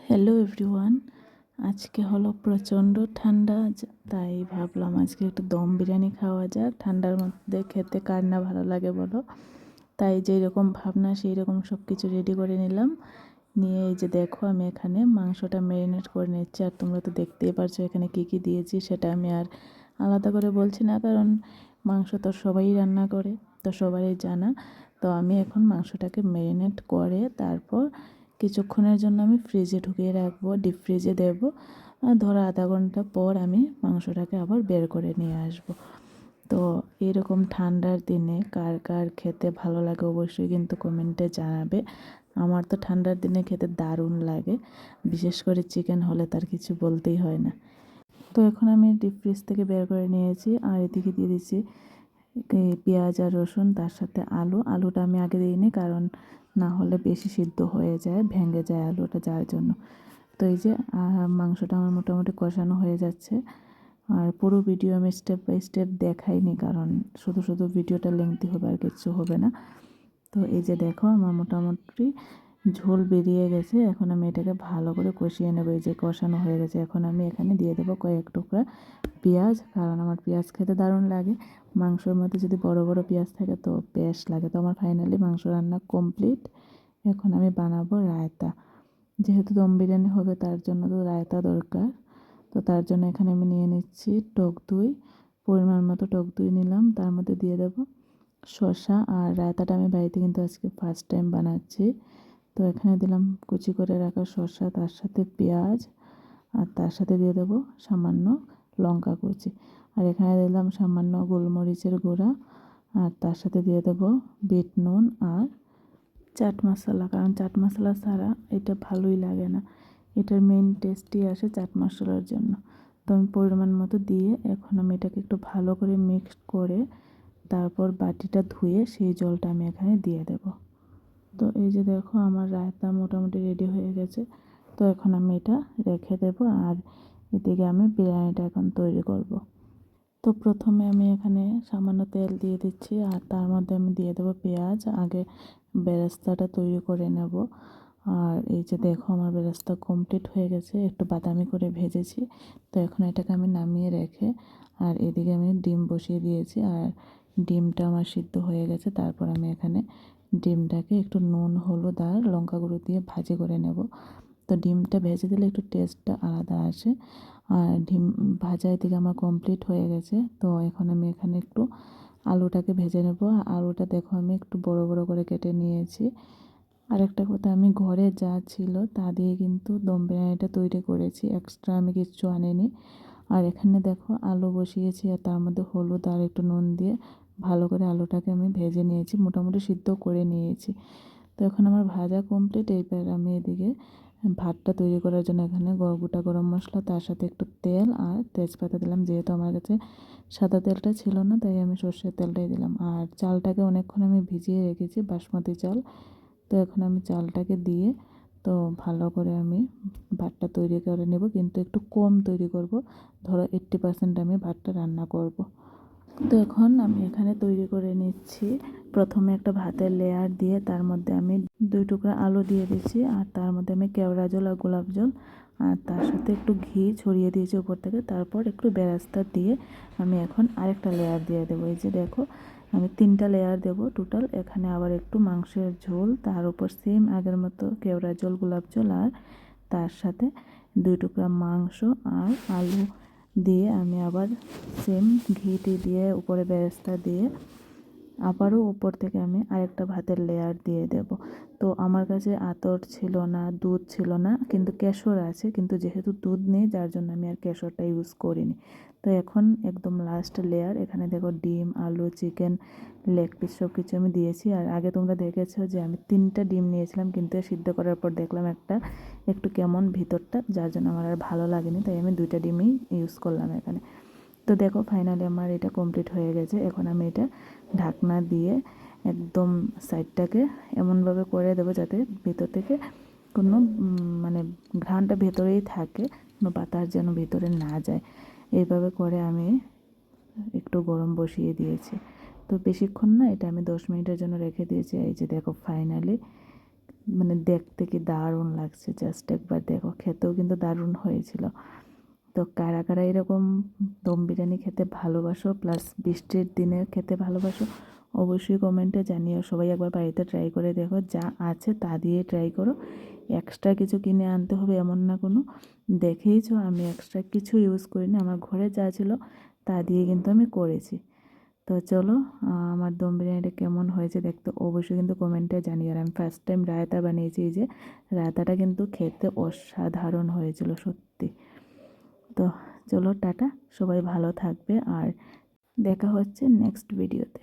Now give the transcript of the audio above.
Hello everyone. আজকে হলো প্রচণ্ড ঠান্ডা, তাই ভাবলাম আজকে একটু দম বিরিয়ানি খাওয়া যাক। ঠান্ডার মধ্যে খেতে কার না ভালো লাগে বলো। তাই যেই রকম ভাবনা সেই রকম সব কিছু রেডি করে নিলাম। নিয়ে এই যে দেখো আমি এখানে মাংসটা ম্যারিনেট করে নিচ্ছি। আর তোমরা তো দেখতেই পারছো এখানে কি কি দিয়েছি, সেটা আমি আর আলাদা করে বলছি না, কারণ মাংস তো সবাই রান্না করে, তো সবারই জানা। তো আমি এখন মাংসটাকে ম্যারিনেট করে তারপর কিছুক্ষণের জন্য আমি ফ্রিজে ঢুকিয়ে রাখবো, ডিপ ফ্রিজে দেবো। আর ধরো আধা ঘন্টা পর আমি মাংসটাকে আবার বের করে নিয়ে আসবো। তো এরকম ঠান্ডার দিনে কার কার খেতে ভালো লাগে অবশ্যই কিন্তু কমেন্টে জানাবে। আমার তো ঠান্ডার দিনে খেতে দারুণ লাগে, বিশেষ করে চিকেন হলে তার কিছু বলতেই হয় না। তো এখন আমি ডিপ ফ্রিজ থেকে বের করে নিয়েছি, আর এদিকে দিয়ে দিচ্ছি পেঁয়াজ আর রসুন, তার সাথে আলুটা আমি আগে দিইনি, কারণ না হলে বেশি সিদ্ধ হয়ে যায়, ভেঙে যায় আলুটা, যার জন্য। তো এই যে মাংসটা আমার মোটামুটি কষানো হয়ে যাচ্ছে। আর পুরো ভিডিও আমি স্টেপ বাই স্টেপ দেখাইনি, কারণ শুধু শুধু ভিডিওটা লেংথি হবে আর কিছু হবে না। তো এই যে দেখো আমার মোটামুটি ঝোল বেরিয়ে গেছে। এখন আমি এটাকে ভালো করে কষিয়ে নেবো। এই যে কষানো হয়ে গেছে, এখন আমি এখানে দিয়ে দেবো কয়েক টুকরা পেঁয়াজ, কারণ আমার পেঁয়াজ খেতে দারুণ লাগে। মাংসর মধ্যে যদি বড় বড় পেঁয়াজ থাকে তো বেশ লাগে। তো আমার ফাইনালি মাংস রান্না কমপ্লিট। এখন আমি বানাবো রায়তা। যেহেতু দম বিরিয়ানি হবে তার জন্য তো রায়তা দরকার। তো তার জন্য এখানে আমি নিয়ে নিচ্ছি টক দই, পরিমাণ মতো টক দই নিলাম। তার মধ্যে দিয়ে দেবো শসা। আর রায়তাটা আমি বাড়িতে কিন্তু আজকে ফার্স্ট টাইম বানাচ্ছি। তো এখানে দিলাম কুচি করে রাখা শসা, তার সাথে পেঁয়াজ, আর তার সাথে দিয়ে দেবো সামান্য লঙ্কা কুচি। আর এখানে দিলাম সামান্য গোলমরিচের গুঁড়া, আর তার সাথে দিয়ে দেবো বিট নুন আর চাট মশলা, কারণ চাট মশলা ছাড়া এটা ভালোই লাগে না। এটার মেইন টেস্টই আসে চাট মশলার জন্য। তো আমি পরিমাণ মতো দিয়ে এখন আমি এটাকে একটু ভালো করে মিক্স করে তারপর বাটিটা ধুয়ে সেই জলটা আমি এখানে দিয়ে দেব। তো এই যে দেখো আমার রায়তা মোটামুটি রেডি হয়ে গেছে। তো এখন আমি এটা রেখে দেব, আর এদিকে আমি বিরিয়ানিটা এখন তৈরি করব। তো প্রথমে আমি এখানে সামান্য তেল দিয়ে দিচ্ছি, আর তার মধ্যে আমি দিয়ে দেবো পেঁয়াজ। আগে বেরেস্তাটা তৈরি করে নেব। আর এই যে দেখো আমার বেরেস্তা কমপ্লিট হয়ে গেছে, একটু বাদামি করে ভেজেছি। তো এখন এটাকে আমি নামিয়ে রেখে, আর এদিকে আমি ডিম বসিয়ে দিয়েছি, আর ডিমটা আমার সিদ্ধ হয়ে গেছে। তারপর আমি এখানে ডিমটাকে একটু নুন, হলুদ আর লঙ্কা গুঁড়ো দিয়ে ভাজি করে নেব। তো ডিমটা ভেজে দিলে একটু টেস্টটা আলাদা আসে। আর ডিম ভাজা এদিকে আমার কমপ্লিট হয়ে গেছে। তো এখন আমি এখানে একটু আলুটাকে ভেজে নেব। আলুটা দেখো আমি একটু বড় বড় করে কেটে নিয়েছি। আরেকটা কথা, আমি ঘরে যা ছিল তা দিয়ে কিন্তু দম বিরিয়ানিটা তৈরি করেছি, এক্সট্রা আমি কিচ্ছু আনিনি। আর এখানে দেখো আলু বসিয়েছি, আর তার মধ্যে হলুদ আর একটু নুন দিয়ে ভালো করে আলুটাকে আমি ভেজে নিয়েছি, মোটামুটি সিদ্ধ করে নিয়েছি। তো এখন আমার ভাজা কমপ্লিট। এইবার আমি এদিকে ভাতটা তৈরি করার জন্য এখানে গোটা গরম মশলা, তার সাথে একটু তেল আর তেজপাতা দিলাম। যেহেতু আমার কাছে সাদা তেলটা ছিল না, তাই আমি সর্ষের তেলটাই দিলাম। আর চালটাকে অনেকক্ষণ আমি ভিজিয়ে রেখেছি, বাসমতি চাল। তো এখন আমি চালটাকে দিয়ে তো ভালো করে আমি ভাতটা তৈরি করে নেব, কিন্তু একটু কম তৈরি করব। ধরো 80% আমি ভাতটা রান্না করব। তো এখন আমি এখানে তৈরি করে নিচ্ছি। প্রথমে একটা ভাতের লেয়ার দিয়ে তার মধ্যে আমি 2 টুকরা আলু দিয়ে দিচ্ছি, আর তার মধ্যে আমি কেওড়া জল আর গোলাপ জল, আর তার সাথে একটু ঘি ছড়িয়ে দিয়েছি উপর থেকে। তারপর একটু বেরেস্তা দিয়ে আমি এখন আরেকটা লেয়ার দিয়ে দেবো। এই যে দেখো আমি 3টা লেয়ার দেবো টোটাল। এখানে আবার একটু মাংসের ঝোল, তার উপর সেম আগের মতো কেওড়া জল, গোলাপ জল, আর তার সাথে 2 টুকরা মাংস আর আলু দিয়ে আমি আবার সেম ঘিটি দিয়ে উপরে বেরেস্তা দিয়ে আবারও উপর থেকে আমি আরেকটা ভাতের লেয়ার দিয়ে দেব। তো আমার কাছে আতর ছিল না, দুধ ছিল না, কিন্তু কেশর আছে। কিন্তু যেহেতু দুধ নেই, যার জন্য আমি আর কেশরটা ইউজ করিনি। তো এখন একদম লাস্ট লেয়ার, এখানে দেখো ডিম, আলু, চিকেন, লেগ পিস সব কিছু আমি দিয়েছি। আর আগে তোমরা দেখেছো যে আমি 3টা ডিম নিয়েছিলাম, কিন্তু সিদ্ধ করার পর দেখলাম একটা একটু কেমন ভিতরটা, যার জন্য আমার আর ভালো লাগেনি, তাই আমি 2টা ডিমই ইউজ করলাম এখানে। তো দেখো ফাইনালি আমার এটা কমপ্লিট হয়ে গেছে। এখন আমি এটা ঢাকনা দিয়ে একদম সাইডটাকে এমনভাবে করে দেবো যাতে ভেতর থেকে কোনো মানে ঘ্রাণটা ভেতরেই থাকে, কোনো বাতাস যেন ভেতরে না যায়। এইভাবে করে আমি একটু গরম বসিয়ে দিয়েছি। তো বেশিক্ষণ না, এটা আমি 10 মিনিটের জন্য রেখে দিয়েছি। এই যে দেখো ফাইনালি মানে দেখতে কি দারুণ লাগছে, জাস্ট একবার দেখো, খেতেও কিন্তু দারুণ হয়েছিল। তো কারা কারা এরকম দম বিরিয়ানি খেতে ভালোবাসো, প্লাস বৃষ্টির দিনে খেতে ভালোবাসো, অবশ্যই কমেন্টে জানিও। সবাই একবার বাড়িতে ট্রাই করে দেখো, যা আছে তা দিয়ে ট্রাই করো, এক্সট্রা কিছু কিনে আনতে হবে এমন না কোনো। দেখেইছো আমি এক্সট্রা কিছু ইউজ করিনি, আমার ঘরে যা ছিল তা দিয়ে কিন্তু আমি করেছি। তো চলো, আমার দম বিরিয়ানিটা কেমন হয়েছে দেখতে অবশ্যই কিন্তু কমেন্টে জানিও। আর আমি ফার্স্ট টাইম রায়তা বানিয়েছি, এই যে রায়তাটা কিন্তু খেতে অসাধারণ হয়েছিল সত্যি। তো চলো টাটা, সবাই ভালো থাকবে আর দেখা হচ্ছে নেক্সট ভিডিওতে।